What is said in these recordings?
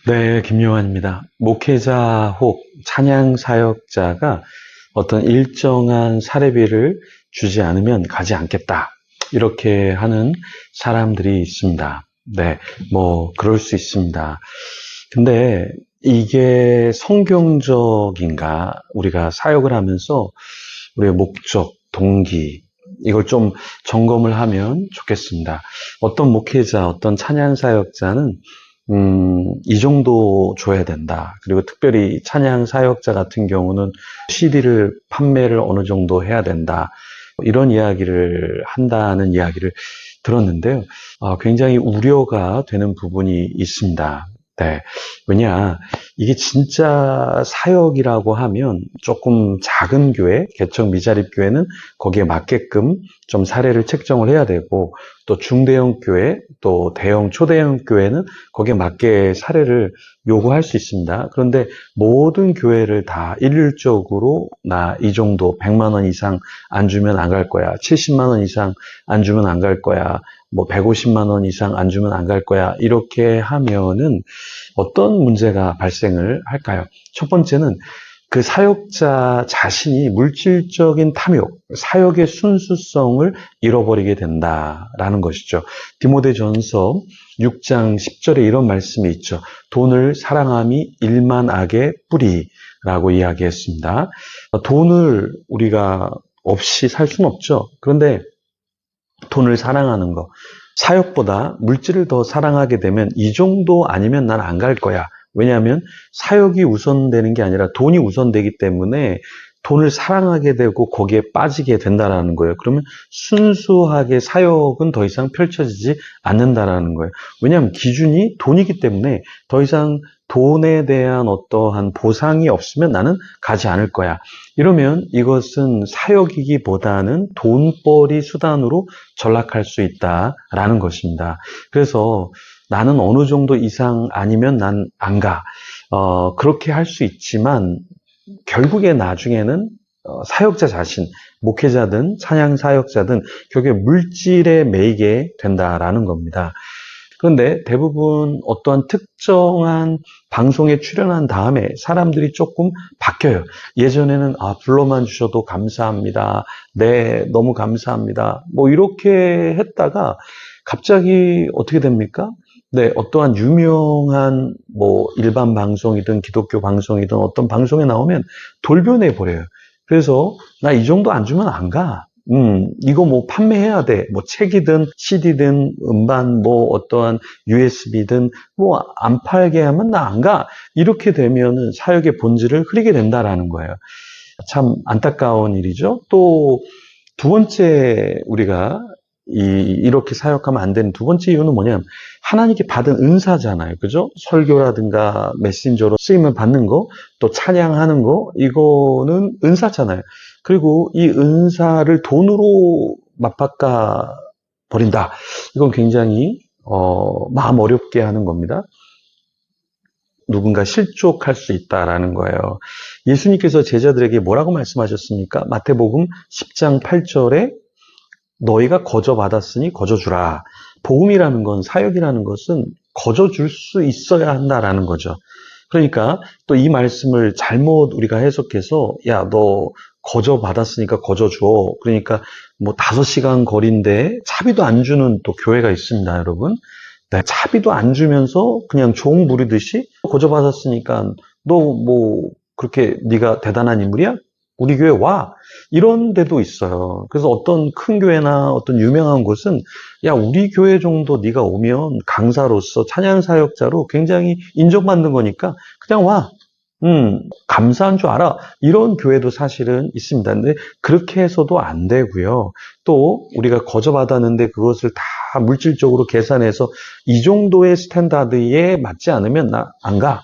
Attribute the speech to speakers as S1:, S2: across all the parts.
S1: 네, 김요한입니다. 목회자 혹 찬양 사역자가 어떤 일정한 사례비를 주지 않으면 가지 않겠다. 이렇게 하는 사람들이 있습니다. 네, 그럴 수 있습니다. 근데 이게 성경적인가? 우리가 사역을 하면서 우리의 목적, 동기, 이걸 좀 점검을 하면 좋겠습니다. 어떤 목회자, 어떤 찬양 사역자는 이 정도 줘야 된다. 그리고 특별히 찬양 사역자 같은 경우는 CD를 판매를 어느 정도 해야 된다. 이런 이야기를 한다는 이야기를 들었는데요. 굉장히 우려가 되는 부분이 있습니다. 네. 왜냐, 이게 진짜 사역이라고 하면 조금 작은 교회, 개척 미자립 교회는 거기에 맞게끔 좀 사례를 책정을 해야 되고, 또 중대형 교회, 또 대형, 초대형 교회는 거기에 맞게 사례를 요구할 수 있습니다. 그런데 모든 교회를 다 일률적으로 나 이 정도 100만 원 이상 안 주면 안 갈 거야. 70만 원 이상 안 주면 안 갈 거야. 150만 원 이상 안 주면 안 갈 거야. 이렇게 하면은 어떤 문제가 발생을 할까요? 첫 번째는 그 사역자 자신이 물질적인 탐욕, 사역의 순수성을 잃어버리게 된다라는 것이죠. 디모데전서 6장 10절에 이런 말씀이 있죠. 돈을 사랑함이 일만 악의 뿌리라고 이야기했습니다. 돈을 우리가 없이 살 수는 없죠. 그런데 돈을 사랑하는 거, 사역보다 물질을 더 사랑하게 되면 이 정도 아니면 난 안 갈 거야. 왜냐하면 사역이 우선되는 게 아니라 돈이 우선되기 때문에 돈을 사랑하게 되고 거기에 빠지게 된다라는 거예요. 그러면 순수하게 사역은 더 이상 펼쳐지지 않는다라는 거예요. 왜냐하면 기준이 돈이기 때문에 더 이상 돈에 대한 어떠한 보상이 없으면 나는 가지 않을 거야. 이러면 이것은 사역이기보다는 돈벌이 수단으로 전락할 수 있다라는 것입니다. 그래서 나는 어느 정도 이상 아니면 난 안 가. 그렇게 할 수 있지만 결국에 나중에는 사역자 자신, 목회자든 찬양 사역자든 결국에 물질에 매이게 된다라는 겁니다. 그런데 대부분 어떠한 특정한 방송에 출연한 다음에 사람들이 조금 바뀌어요. 예전에는 불러만 주셔도 감사합니다. 네, 너무 감사합니다. 이렇게 했다가 갑자기 어떻게 됩니까? 네, 어떠한 유명한 일반 방송이든 기독교 방송이든 어떤 방송에 나오면 돌변해 버려요. 그래서 나 이 정도 안 주면 안 가. 이거 판매해야 돼. 책이든 CD든 음반 어떠한 USB든 안 팔게 하면 나 안 가. 이렇게 되면은 사역의 본질을 흐리게 된다라는 거예요. 참 안타까운 일이죠. 또 두 번째 우리가 이렇게 사역하면 안 되는 두 번째 이유는 뭐냐면 하나님께 받은 은사잖아요. 그죠? 설교라든가 메신저로 쓰임을 받는 거, 또 찬양하는 거, 이거는 은사잖아요. 그리고 이 은사를 돈으로 맞바꿔 버린다. 이건 굉장히 마음 어렵게 하는 겁니다. 누군가 실족할 수 있다라는 거예요. 예수님께서 제자들에게 뭐라고 말씀하셨습니까? 마태복음 10장 8절에 너희가 거저 받았으니 거저 주라. 복음이라는 건, 사역이라는 것은 거저 줄 수 있어야 한다라는 거죠. 그러니까 또 이 말씀을 잘못 우리가 해석해서 야, 너 거저 받았으니까 거저 줘. 그러니까 5시간 거리인데 차비도 안 주는 또 교회가 있습니다, 여러분. 네, 차비도 안 주면서 그냥 종 부리듯이 거저 받았으니까 너 그렇게 네가 대단한 인물이야? 우리 교회 와. 이런 데도 있어요. 그래서 어떤 큰 교회나 어떤 유명한 곳은 야, 우리 교회 정도 네가 오면 강사로서 찬양 사역자로 굉장히 인정받는 거니까 그냥 와. 감사한 줄 알아. 이런 교회도 사실은 있습니다. 근데 그렇게 해서도 안 되고요. 또 우리가 거저 받았는데 그것을 다 물질적으로 계산해서 이 정도의 스탠다드에 맞지 않으면 나 안 가.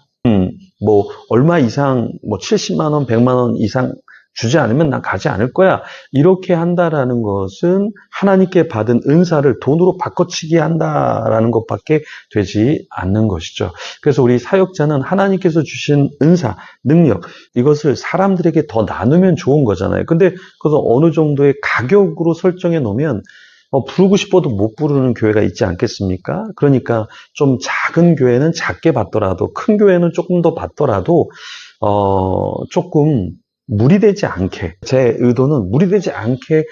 S1: 얼마 이상 70만 원, 100만 원 이상 주지 않으면 난 가지 않을 거야. 이렇게 한다라는 것은 하나님께 받은 은사를 돈으로 바꿔치기 한다라는 것밖에 되지 않는 것이죠. 그래서 우리 사역자는 하나님께서 주신 은사, 능력, 이것을 사람들에게 더 나누면 좋은 거잖아요. 근데 그것을 어느 정도의 가격으로 설정해 놓으면 부르고 싶어도 못 부르는 교회가 있지 않겠습니까? 그러니까 좀 작은 교회는 작게 받더라도, 큰 교회는 조금 더 받더라도, 조금 무리되지 않게, 제 의도는 무리되지 않게,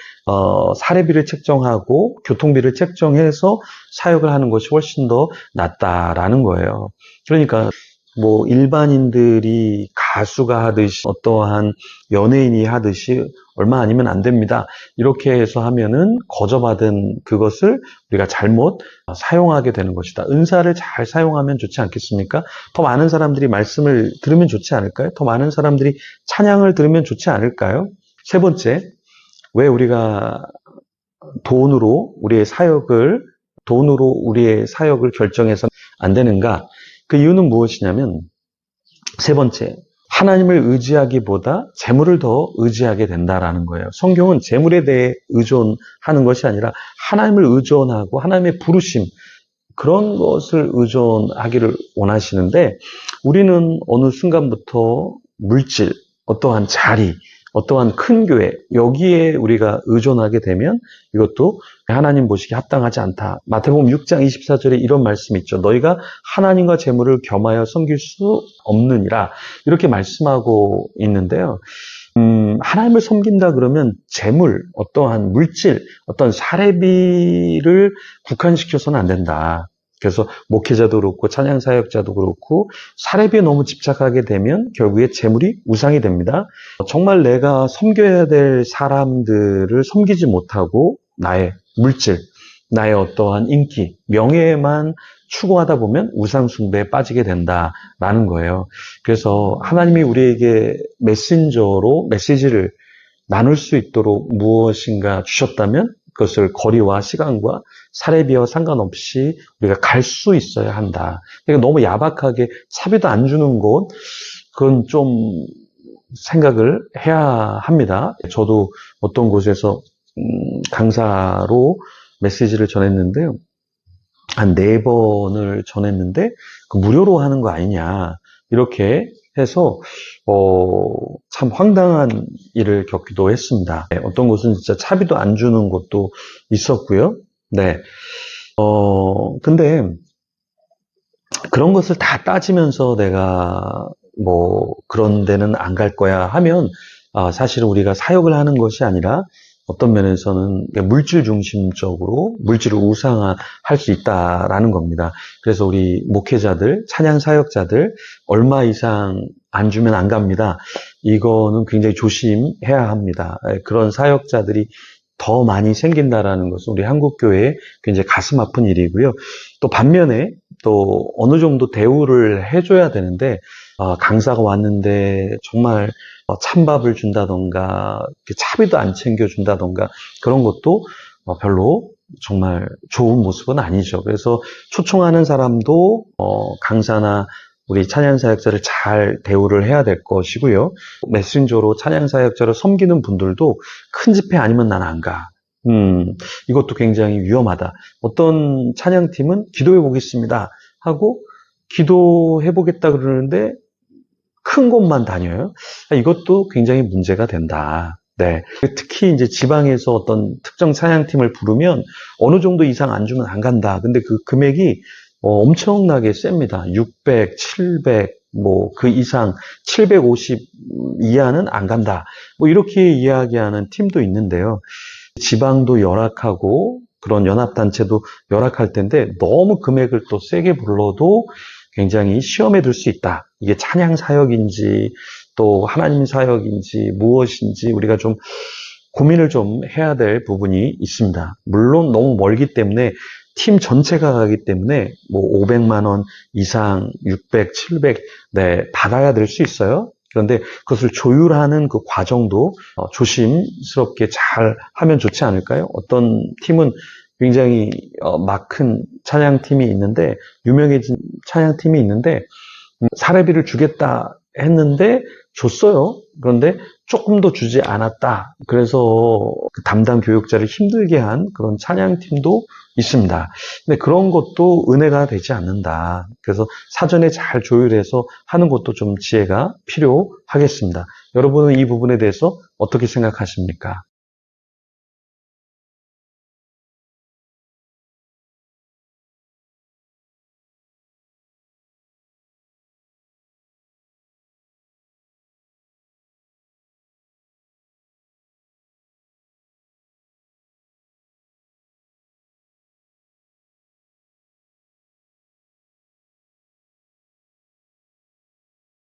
S1: 사례비를 책정하고, 교통비를 책정해서 사역을 하는 것이 훨씬 더 낫다라는 거예요. 그러니까, 뭐, 일반인들이 가수가 하듯이, 어떠한 연예인이 하듯이, 얼마 아니면 안 됩니다. 이렇게 해서 하면은 거저받은 그것을 우리가 잘못 사용하게 되는 것이다. 은사를 잘 사용하면 좋지 않겠습니까? 더 많은 사람들이 말씀을 들으면 좋지 않을까요? 더 많은 사람들이 찬양을 들으면 좋지 않을까요? 세 번째, 왜 우리가 돈으로 우리의 사역을 결정해서 안 되는가? 그 이유는 무엇이냐면, 세 번째, 하나님을 의지하기보다 재물을 더 의지하게 된다라는 거예요. 성경은 재물에 대해 의존하는 것이 아니라 하나님을 의존하고 하나님의 부르심, 그런 것을 의존하기를 원하시는데, 우리는 어느 순간부터 물질, 어떠한 자리, 어떠한 큰 교회, 여기에 우리가 의존하게 되면 이것도 하나님 보시기에 합당하지 않다. 마태복음 6장 24절에 이런 말씀이 있죠. 너희가 하나님과 재물을 겸하여 섬길 수 없느니라. 이렇게 말씀하고 있는데요. 하나님을 섬긴다 그러면 재물, 어떠한 물질, 어떤 사례비를 국한시켜서는 안 된다. 그래서 목회자도 그렇고 찬양 사역자도 그렇고 사례비에 너무 집착하게 되면 결국에 재물이 우상이 됩니다. 정말 내가 섬겨야 될 사람들을 섬기지 못하고 나의 물질, 나의 어떠한 인기, 명예만 추구하다 보면 우상 숭배에 빠지게 된다라는 거예요. 그래서 하나님이 우리에게 메신저로 메시지를 나눌 수 있도록 무엇인가 주셨다면 그것을 거리와 시간과 사례비와 상관없이 우리가 갈 수 있어야 한다. 그러니까 너무 야박하게 사비도 안 주는 곳, 그건 좀 생각을 해야 합니다. 저도 어떤 곳에서 강사로 메시지를 전했는데요. 한 4번을 전했는데 그 무료로 하는 거 아니냐 이렇게 해서 참 황당한 일을 겪기도 했습니다. 어떤 곳은 진짜 차비도 안 주는 곳도 있었고요. 네. 근데 그런 것을 다 따지면서 내가 뭐 그런 데는 안 갈 거야 하면 사실은 우리가 사역을 하는 것이 아니라 어떤 면에서는 물질 중심적으로 물질을 우상화할 수 있다라는 겁니다. 그래서 우리 목회자들, 찬양 사역자들 얼마 이상 안 주면 안 갑니다. 이거는 굉장히 조심해야 합니다. 그런 사역자들이 더 많이 생긴다라는 것은 우리 한국교회에 굉장히 가슴 아픈 일이고요. 또 반면에 또 어느 정도 대우를 해줘야 되는데 강사가 왔는데 정말 찬밥을 준다던가 차비도 안 챙겨준다던가 그런 것도 별로 정말 좋은 모습은 아니죠. 그래서 초청하는 사람도 강사나 우리 찬양사역자를 잘 대우를 해야 될 것이고요. 메신저로 찬양사역자를 섬기는 분들도 큰 집회 아니면 난 안 가. 이것도 굉장히 위험하다. 어떤 찬양팀은 기도해 보겠습니다 하고 기도해 보겠다 그러는데 큰 곳만 다녀요. 이것도 굉장히 문제가 된다. 네. 특히 이제 지방에서 어떤 특정 찬양팀을 부르면 어느 정도 이상 안 주면 안 간다. 근데 그 금액이 엄청나게 셉니다. 600, 700, 뭐 그 이상 750 이하는 안 간다. 뭐 이렇게 이야기하는 팀도 있는데요. 지방도 열악하고 그런 연합단체도 열악할 텐데 너무 금액을 또 세게 불러도 굉장히 시험에 들 수 있다. 이게 찬양 사역인지 또 하나님 사역인지 무엇인지 우리가 좀 고민을 좀 해야 될 부분이 있습니다. 물론 너무 멀기 때문에 팀 전체가 가기 때문에 뭐 500만 원 이상 600, 700 네, 받아야 될 수 있어요. 그런데 그것을 조율하는 그 과정도 조심스럽게 잘 하면 좋지 않을까요? 어떤 팀은 굉장히 막 큰 찬양팀이 있는데 유명해진 찬양팀이 있는데 사례비를 주겠다 했는데 줬어요. 그런데 조금 더 주지 않았다. 그래서 그 담당 교육자를 힘들게 한 그런 찬양팀도 있습니다. 근데 그런 것도 은혜가 되지 않는다. 그래서 사전에 잘 조율해서 하는 것도 좀 지혜가 필요하겠습니다. 여러분은 이 부분에 대해서 어떻게 생각하십니까?